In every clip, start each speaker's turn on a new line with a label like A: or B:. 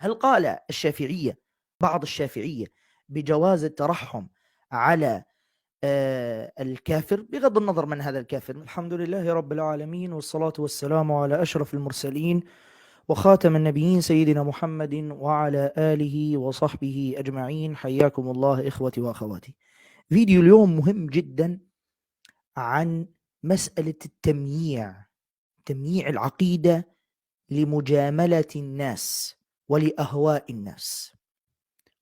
A: هل قال الشافعية بعض الشافعية بجواز الترحم على الكافر بغض النظر من هذا الكافر؟ الحمد لله رب العالمين، والصلاة والسلام على أشرف المرسلين وخاتم النبيين سيدنا محمد وعلى آله وصحبه أجمعين. حياكم الله إخوتي وأخواتي. فيديو اليوم مهم جدا عن مسألة تمييع العقيدة لمجاملة الناس ولأهواء الناس.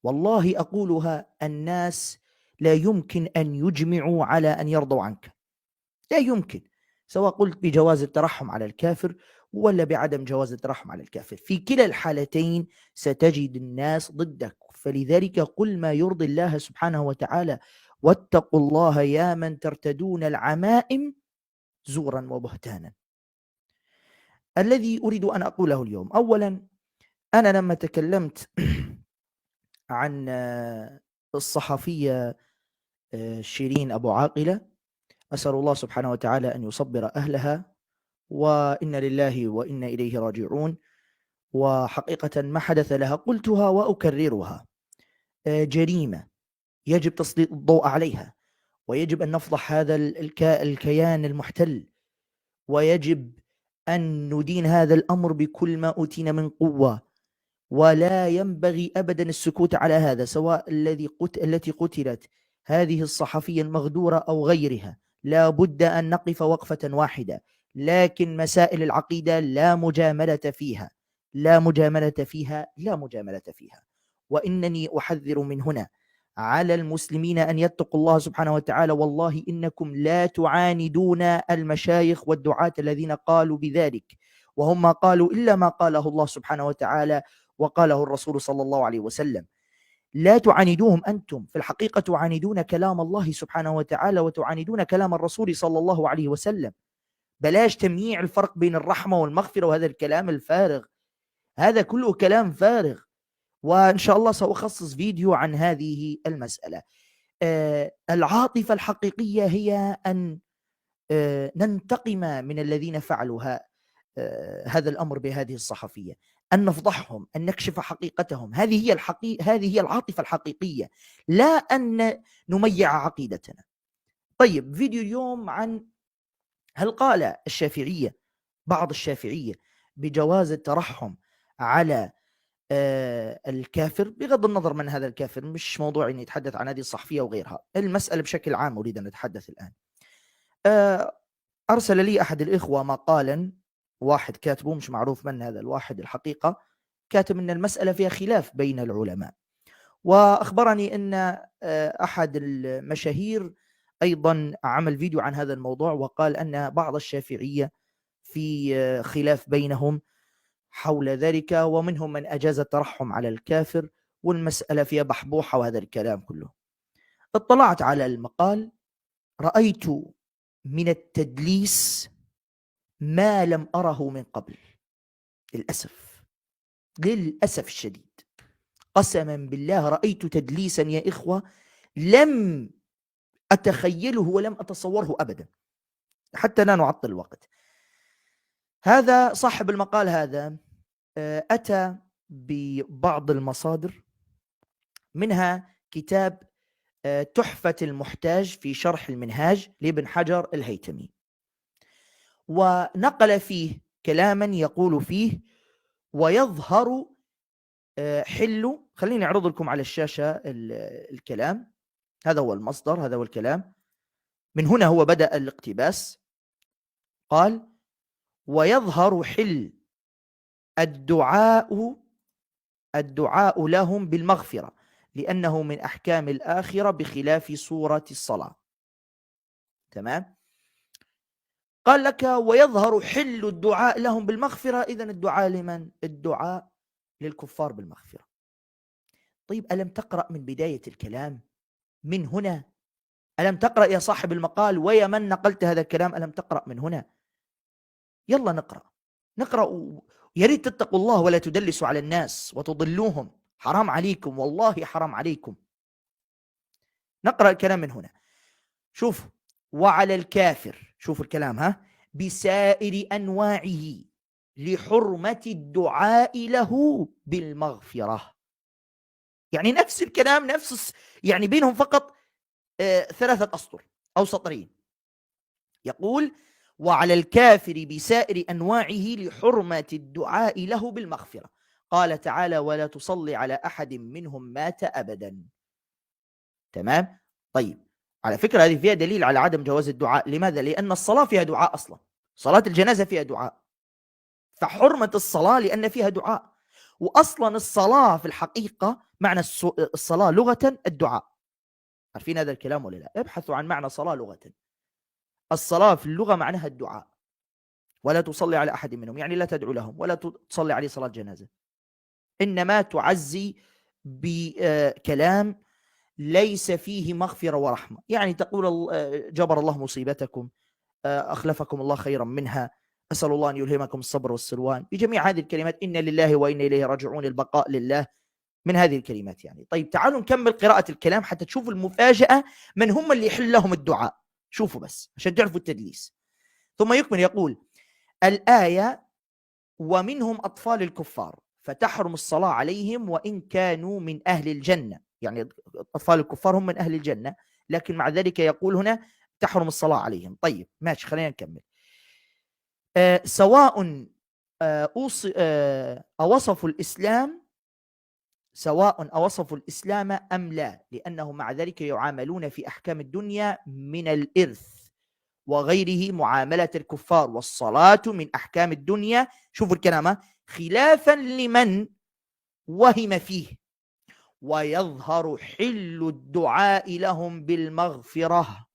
A: والله أقولها، الناس لا يمكن أن يجمعوا على أن يرضوا عنك، لا يمكن، سواء قلت بجواز الترحم على الكافر ولا بعدم جواز الترحم على الكافر. في كلا الحالتين ستجد الناس ضدك. فلذلك قل ما يرضي الله سبحانه وتعالى، واتقوا الله يا من ترتدون العمائم زورا وبهتانا. الذي أريد أن أقوله اليوم، أولا أنا لما تكلمت عن الصحفية شيرين أبو عاقلة، أسأل الله سبحانه وتعالى أن يصبر أهلها، وإنا لله وإنا إليه راجعون. وحقيقة ما حدث لها قلتها وأكررها، جريمة يجب تسليط الضوء عليها، ويجب أن نفضح هذا الكيان المحتل، ويجب أن ندين هذا الأمر بكل ما أوتينا من قوة. ولا ينبغي أبدا السكوت على هذا، سواء التي قتلت هذه الصحفية المغدورة أو غيرها. لا بد أن نقف وقفة واحدة. لكن مسائل العقيدة لا مجاملة فيها، لا مجاملة فيها، لا مجاملة فيها. وإنني أحذر من هنا على المسلمين أن يتقوا الله سبحانه وتعالى. والله إنكم لا تعاندون المشايخ والدعاة الذين قالوا بذلك، وهم ما قالوا إلا ما قاله الله سبحانه وتعالى وقاله الرسول صلى الله عليه وسلم. لا تعاندوهم، أنتم في الحقيقة تعاندون كلام الله سبحانه وتعالى وتعاندون كلام الرسول صلى الله عليه وسلم. بلاش تمييع الفرق بين الرحمة والمغفرة، وهذا الكلام الفارغ، هذا كله كلام فارغ. وإن شاء الله سأخصص فيديو عن هذه المسألة. العاطفة الحقيقية هي أن ننتقم من الذين فعلوا هذا الأمر بهذه الصحفية، أن نفضحهم، أن نكشف حقيقتهم. هذه هي العاطفة الحقيقية، لا أن نميع عقيدتنا. طيب، فيديو اليوم عن هل قال بعض الشافعية بجواز الترحم على الكافر بغض النظر من هذا الكافر. مش موضوع أن يتحدث عن هذه الصحفية وغيرها، المسألة بشكل عام أريد أن أتحدث الآن. أرسل لي أحد الإخوة مقالا، واحد كاتبه مش معروف من هذا الواحد الحقيقة، كاتب أن المسألة فيها خلاف بين العلماء، وأخبرني أن أحد المشاهير أيضا عمل فيديو عن هذا الموضوع، وقال أن بعض الشافعية في خلاف بينهم حول ذلك، ومنهم من أجاز الترحم على الكافر، والمسألة فيها بحبوحة وهذا الكلام كله. اطلعت على المقال، رأيت من التدليس ما لم أره من قبل، للأسف الشديد. قسما بالله رأيت تدليسا يا إخوة لم أتخيله ولم أتصوره أبدا، حتى لا نعطل الوقت. هذا صاحب المقال هذا أتى ببعض المصادر، منها كتاب تحفة المحتاج في شرح المنهاج لابن حجر الهيتمي، ونقل فيه كلاما يقول فيه: ويظهر خليني أعرض لكم على الشاشة الكلام. هذا هو المصدر، هذا هو الكلام، من هنا هو بدأ الاقتباس. قال: ويظهر حل الدعاء لهم بالمغفرة، لأنه من أحكام الآخرة بخلاف صورة الصلاة. تمام؟ قال لك ويظهر حل الدعاء لهم بالمغفرة، إذن الدعاء لمن؟ الدعاء للكفار بالمغفرة. طيب، ألم تقرأ من بداية الكلام من هنا؟ ألم تقرأ يا صاحب المقال ويا من نقلت هذا الكلام؟ ألم تقرأ من هنا؟ يلا نقرأ. يا ريت تتقوا الله ولا تدلسوا على الناس وتضلوهم، حرام عليكم، والله حرام عليكم. نقرأ الكلام من هنا. شوف: وعلى الكافر، شوف الكلام بسائر أنواعه لحرمة الدعاء له بالمغفرة. يعني نفس الكلام، يعني بينهم فقط 3 أسطر أو سطرين. يقول: وعلى الكافر بسائر أنواعه لحرمة الدعاء له بالمغفرة. قال تعالى: ولا تصلي على أحد منهم مات أبدا. تمام؟ طيب، على فكرة هذه فيها دليل على عدم جواز الدعاء. لماذا؟ لأن الصلاة فيها دعاء أصلا، صلاة الجنازة فيها دعاء، فحرمة الصلاة لأن فيها دعاء. وأصلا الصلاة في الحقيقة معنى الصلاة لغة الدعاء. عارفين هذا الكلام ولا لا؟ ابحثوا عن معنى صلاة لغة. الصلاة في اللغة معناها الدعاء. ولا تصلي على أحد منهم يعني لا تدعو لهم ولا تصلي عليه صلاة جنازة، إنما تعزي بكلام ليس فيه مغفرة ورحمة. يعني تقول: جبر الله مصيبتكم، أخلفكم الله خيرا منها، أسأل الله أن يلهمكم الصبر والسلوان، بجميع هذه الكلمات. إن لله وإنا إليه راجعون، البقاء لله، من هذه الكلمات يعني. طيب تعالوا نكمل قراءة الكلام حتى تشوفوا المفاجأة، من هم اللي يحل لهم الدعاء. شوفوا بس عشان تعرفوا التدليس. ثم يكمل يقول الآية: ومنهم أطفال الكفار فتحرم الصلاة عليهم وإن كانوا من أهل الجنة. يعني أطفال الكفار هم من أهل الجنة، لكن مع ذلك يقول هنا تحرم الصلاة عليهم. طيب ماشي، خلينا نكمل. سواء أوصفوا الإسلام سواء أوصفوا الإسلام أم لا، لأنه مع ذلك يعاملون في أحكام الدنيا من الإرث وغيره معاملة الكفار، والصلاة من أحكام الدنيا. شوفوا الكلام: خلافا لمن وهم فيه، ويظهر حل الدعاء لهم بالمغفرة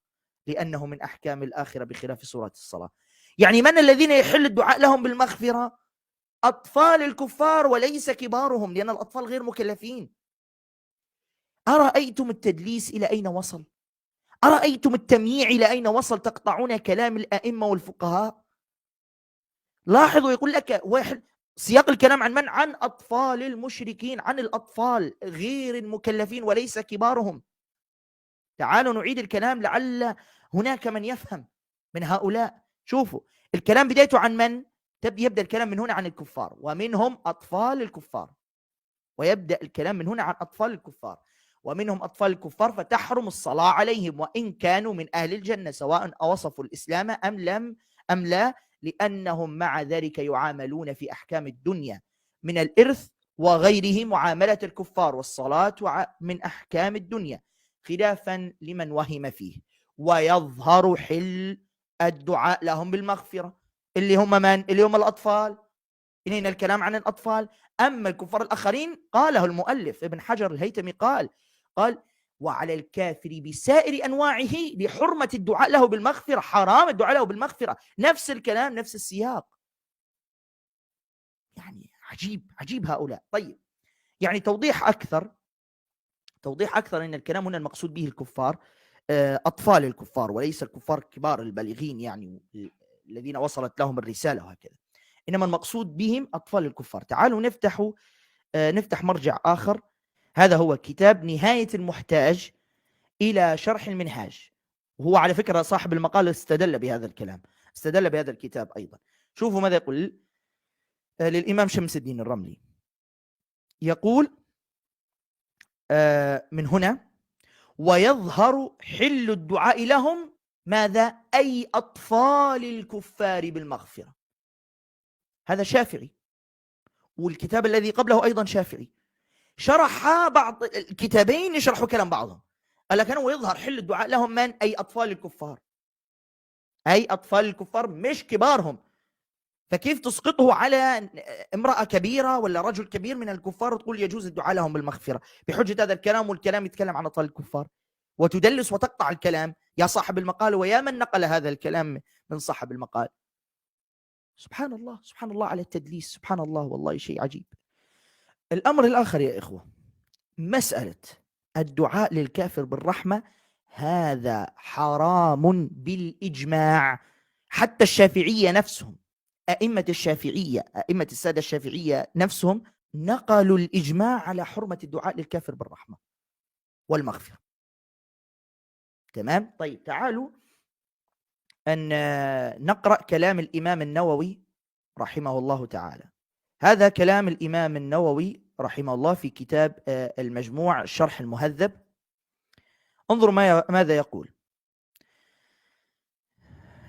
A: لأنه من أحكام الآخرة بخلاف صورة الصلاة. يعني من الذين يحل الدعاء لهم بالمغفرة؟ أطفال الكفار وليس كبارهم، لأن الأطفال غير مكلفين. أرأيتم التدليس إلى أين وصل؟ أرأيتم التمييع إلى أين وصل؟ تقطعون كلام الأئمة والفقهاء. لاحظوا، يقول لك واحد، سياق الكلام عن من؟ عن أطفال المشركين، عن الأطفال غير المكلفين وليس كبارهم. تعالوا نعيد الكلام لعل هناك من يفهم من هؤلاء. شوفوا الكلام بدايته عن من؟ يبدأ الكلام من هنا عن الكفار: ومنهم أطفال الكفار. ويبدأ الكلام من هنا عن أطفال الكفار: ومنهم أطفال الكفار فتحرم الصلاة عليهم وإن كانوا من أهل الجنة، سواء أوصفوا الإسلام أم لا، لأنهم مع ذلك يعاملون في أحكام الدنيا من الإرث وغيره معاملة الكفار، والصلاة من أحكام الدنيا خلافا لمن وهم فيه. ويظهر حل الدعاء لهم بالمغفرة، اللي هم من؟ اللي هم الأطفال. إننا الكلام عن الأطفال. أما الكفار الآخرين قاله المؤلف ابن حجر الهيثمي، قال: وعلى الكافر بسائر أنواعه لحرمة الدعاء له بالمغفرة، حرام الدعاء له بالمغفرة. نفس الكلام، نفس السياق. يعني عجيب هؤلاء. طيب، يعني توضيح أكثر أن الكلام هنا المقصود به الكفار، أطفال الكفار وليس الكفار كبار البالغين، يعني الذين وصلت لهم الرسالة وهكذا، إنما المقصود بهم أطفال الكفار. تعالوا نفتح مرجع آخر. هذا هو كتاب نهاية المحتاج إلى شرح المنهاج، وهو على فكرة صاحب المقال استدل بهذا الكلام، استدل بهذا الكتاب أيضا. شوفوا ماذا يقول للإمام شمس الدين الرملي. يقول من هنا: ويظهر حل الدعاء لهم، ماذا؟ أي أطفال الكفار بالمغفرة. هذا شافعي، والكتاب الذي قبله أيضا شافعي. شرح بعض الكتابين يشرحوا كلام بعضهم. قال لك أنه ويظهر حل الدعاء لهم من؟ أي أطفال الكفار، أي أطفال الكفار مش كبارهم. فكيف تسقطه على امرأة كبيرة ولا رجل كبير من الكفار وتقول يجوز الدعاء لهم بالمغفرة بحجة هذا الكلام، والكلام يتكلم عن أطفال الكفار، وتدلس وتقطع الكلام يا صاحب المقال ويا من نقل هذا الكلام من صاحب المقال. سبحان الله، سبحان الله على التدليس، سبحان الله، والله شيء عجيب. الأمر الآخر يا إخوة، مسألة الدعاء للكافر بالرحمة هذا حرام بالإجماع. حتى الشافعية نفسهم، أئمة السادة الشافعية نفسهم نقلوا الإجماع على حرمة الدعاء للكافر بالرحمة والمغفرة. تمام؟ طيب تعالوا أن نقرأ كلام الإمام النووي رحمه الله تعالى. هذا كلام الإمام النووي رحمه الله في كتاب المجموع الشرح المهذب. انظروا ماذا يقول.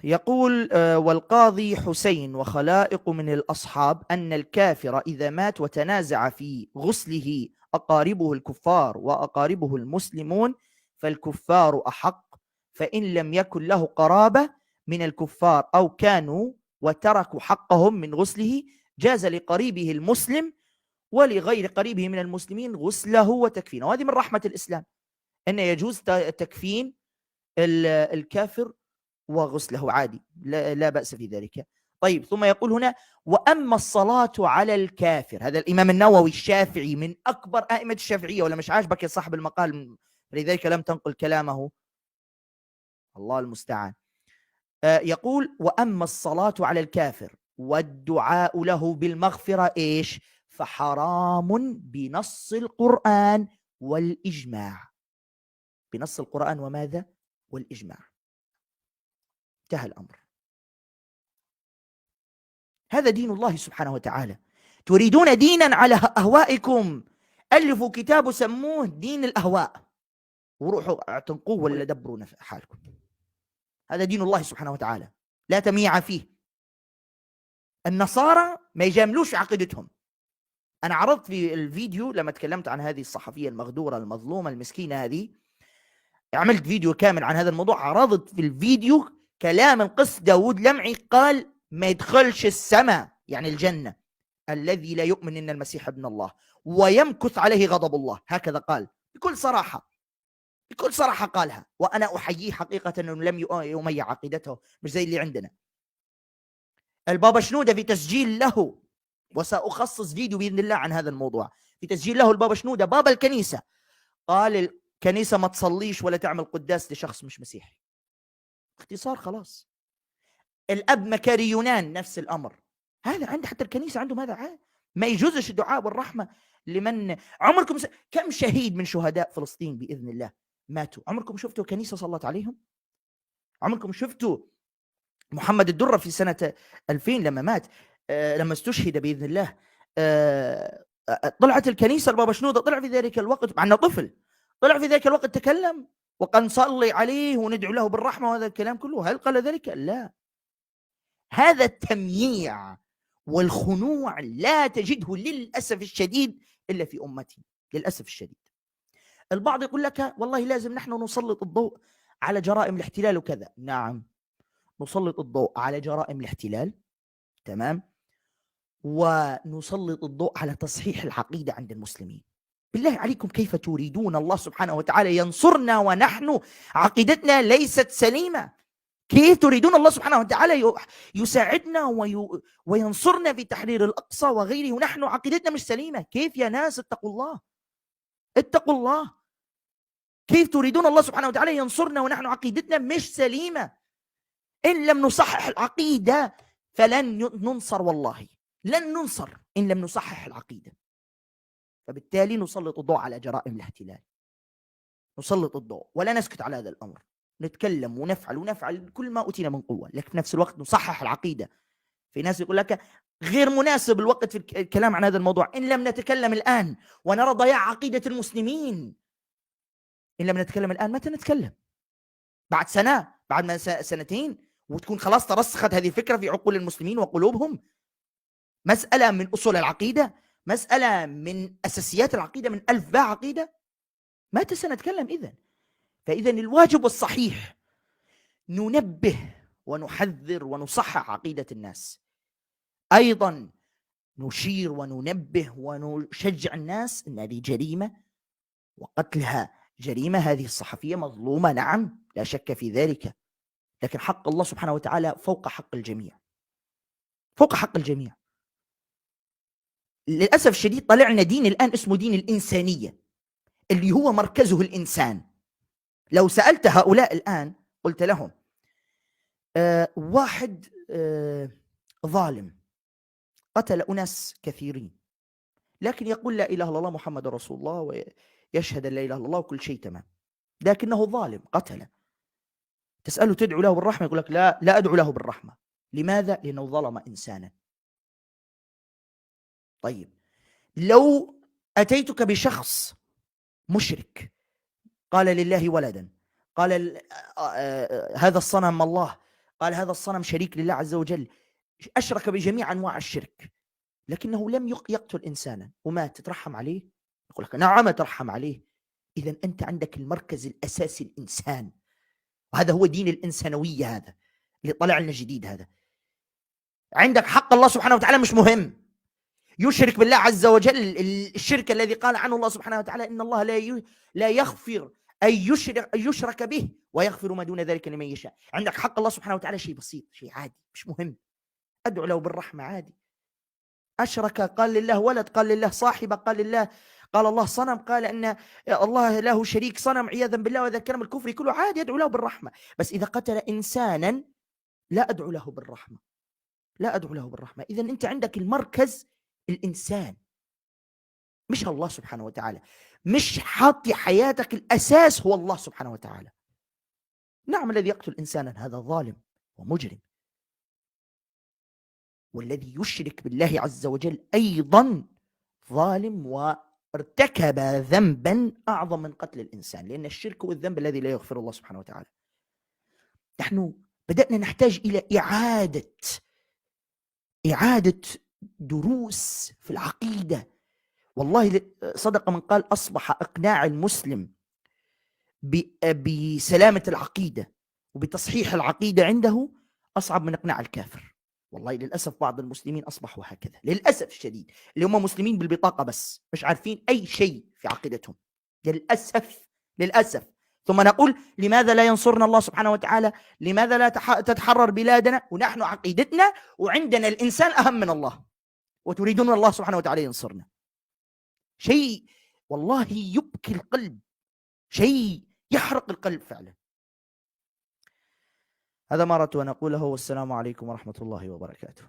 A: يقول والقاضي حسين وخلائق من الأصحاب أن الكافر إذا مات وتنازع في غسله أقاربه الكفار وأقاربه المسلمون فالكفار أحق، فإن لم يكن له قرابة من الكفار أو كانوا وتركوا حقهم من غسله جاز لقريبه المسلم ولغير قريبه من المسلمين غسله وتكفينه. وهذه من رحمة الإسلام أن يجوز تكفين الكافر وغسله عادي، لا بأس في ذلك. طيب، ثم يقول هنا وأما الصلاة على الكافر. هذا الإمام النووي الشافعي من أكبر أئمة الشافعية، ولا مش عاجبك يا صاحب المقال؟ لذلك لم تنقل كلامه، الله المستعان. يقول وأما الصلاة على الكافر والدعاء له بالمغفرة إيش؟ فحرام بنص القرآن والإجماع. بنص القرآن وماذا؟ والإجماع. انتهى الأمر. هذا دين الله سبحانه وتعالى. تريدون دينا على أهوائكم، ألفوا كتاب سموه دين الأهواء وروحوا اعتنقوه ولا دبروا حالكم. هذا دين الله سبحانه وتعالى لا تميع فيه. النصارى ما يجاملوش في عقيدتهم. أنا عرضت في الفيديو لما تكلمت عن هذه الصحفية المغدورة المظلومة المسكينة هذه، عملت فيديو كامل عن هذا الموضوع. عرضت في الفيديو كلام القس داود لمعي، قال ما يدخلش السماء يعني الجنة الذي لا يؤمن إن المسيح ابن الله ويمكث عليه غضب الله. هكذا قال بكل صراحة، بكل صراحة قالها، وأنا أحييه حقيقة أنه لم يميع عقيدته، مش زي اللي عندنا. البابا شنودة في تسجيل له، وسأخصص فيديو بإذن الله عن هذا الموضوع، في تسجيل له البابا شنودة بابا الكنيسة قال الكنيسة ما تصليش ولا تعمل قداس لشخص مش مسيحي. اختصار خلاص. الأب مكاري يونان نفس الأمر. هذا عند حتى الكنيسة عندهم هذا ما يجوزش الدعاء والرحمة لمن عمركم كم شهيد من شهداء فلسطين بإذن الله ماتوا؟ عمركم شفتوا كنيسة صلت عليهم؟ عمركم شفتوا محمد الدرة في سنة 2000 لما مات، لما استشهد بإذن الله، طلعت الكنيسة البابا شنودة طلع في ذلك الوقت مع أنه طفل، طلع في ذلك الوقت تكلم وقال نصلي عليه وندعو له بالرحمة وهذا الكلام كله. هل قال ذلك؟ لا. هذا التمييع والخنوع لا تجده للأسف الشديد إلا في أمتي، للأسف الشديد. البعض يقول لك والله لازم نحن نسلط الضوء على جرائم الاحتلال وكذا. نعم، نسلط الضوء على جرائم الاحتلال، تمام، ونسلط الضوء على تصحيح العقيدة عند المسلمين. بالله عليكم كيف تريدون الله سبحانه وتعالى ينصرنا ونحن عقيدتنا ليست سليمة؟ كيف تريدون الله سبحانه وتعالى يساعدنا وينصرنا في تحرير الأقصى وغيره ونحن عقيدتنا مش سليمة؟ كيف يا ناس؟ اتقوا الله، اتقوا الله. كيف تريدون الله سبحانه وتعالى ينصرنا ونحن عقيدتنا مش سليمة؟ إن لم نصحح العقيدة فلن ننصر، والله لن ننصر إن لم نصحح العقيدة. فبالتالي نسلط الضوء على جرائم الاحتلال، نسلط الضوء ولا نسكت على هذا الأمر، نتكلم ونفعل كل ما أوتينا من قوة، لكن في نفس الوقت نصحح العقيدة. في ناس يقول لك غير مناسب الوقت في الكلام عن هذا الموضوع. إن لم نتكلم الآن ونرى ضياع عقيدة المسلمين، إن لم نتكلم الآن متى نتكلم؟ بعد سنة، بعد ما سنتين، وتكون خلاص ترسخت هذه الفكرة في عقول المسلمين وقلوبهم. مسألة من أصول العقيدة، مسألة من أساسيات العقيدة، من ألفباء عقيدة. متى سنتكلم إذن؟ فإذا الواجب والصحيح ننبه ونحذر ونصحح عقيدة الناس، أيضا نشير وننبه ونشجع الناس أن هذه جريمة وقتلها جريمة. هذه الصحفية مظلومة، نعم لا شك في ذلك، لكن حق الله سبحانه وتعالى فوق حق الجميع، فوق حق الجميع. للأسف الشديد طلعنا دين الآن اسمه دين الإنسانية، اللي هو مركزه الإنسان. لو سألت هؤلاء الآن قلت لهم واحد ظالم قتل أناس كثيرين، لكن يقول لا إله إلا الله محمد رسول الله ويشهد لا إله إلا الله وكل شيء تمام، لكنه ظالم قتل. تسأله تدعو له بالرحمة؟ يقول لك لا أدعو له بالرحمة. لماذا؟ لأنه ظلم إنسانا. طيب لو أتيتك بشخص مشرك قال لله ولدا، قال هذا الصنم الله، قال هذا الصنم شريك لله عز وجل، أشرك بجميع أنواع الشرك، لكنه لم يقتل إنسانا ومات، تترحم عليه؟ يقول لك نعم أترحم عليه. إذا أنت عندك المركز الأساسي الإنسان، وهذا هو دين الإنسانوية، هذا اللي طلع لنا جديد. هذا عندك حق الله سبحانه وتعالى مش مهم، يشرك بالله عز وجل الشرك الذي قال عنه الله سبحانه وتعالى إن الله لا يغفر أن يشرك به ويغفر ما دون ذلك لمن يشاء. عندك حق الله سبحانه وتعالى شيء بسيط، شيء عادي مش مهم، أدعو له بالرحمة عادي. أشرك قال لله ولد، قال لله صاحبة، قال لله، قال الله صنم، قال أن الله له شريك صنم عياذا بالله، وإذا كان الكفر كله عادي أدعو له بالرحمة. بس إذا قتل إنسانا لا أدعو له بالرحمة، لا أدعو له بالرحمة. إذا أنت عندك المركز الإنسان مش الله سبحانه وتعالى، مش حاطي حياتك الأساس هو الله سبحانه وتعالى. نعم الذي يقتل إنسانا هذا ظالم ومجرم، والذي يشرك بالله عز وجل أيضا ظالم وارتكب ذنبا أعظم من قتل الإنسان، لأن الشرك هو الذنب الذي لا يغفر الله سبحانه وتعالى. نحن بدأنا نحتاج إلى إعادة دروس في العقيدة. والله صدق من قال أصبح إقناع المسلم بسلامة العقيدة وبتصحيح العقيدة عنده أصعب من إقناع الكافر. والله للأسف بعض المسلمين أصبحوا هكذا للأسف الشديد، اللي هم مسلمين بالبطاقة بس مش عارفين أي شيء في عقيدتهم للأسف للأسف. ثم نقول لماذا لا ينصرنا الله سبحانه وتعالى؟ لماذا لا تتحرر بلادنا ونحن عقيدتنا وعندنا الإنسان أهم من الله، وتريدون الله سبحانه وتعالى ينصرنا؟ شيء والله يبكي القلب، شيء يحرق القلب فعلا. هذا ما أردت أن أقوله، والسلام عليكم ورحمة الله وبركاته.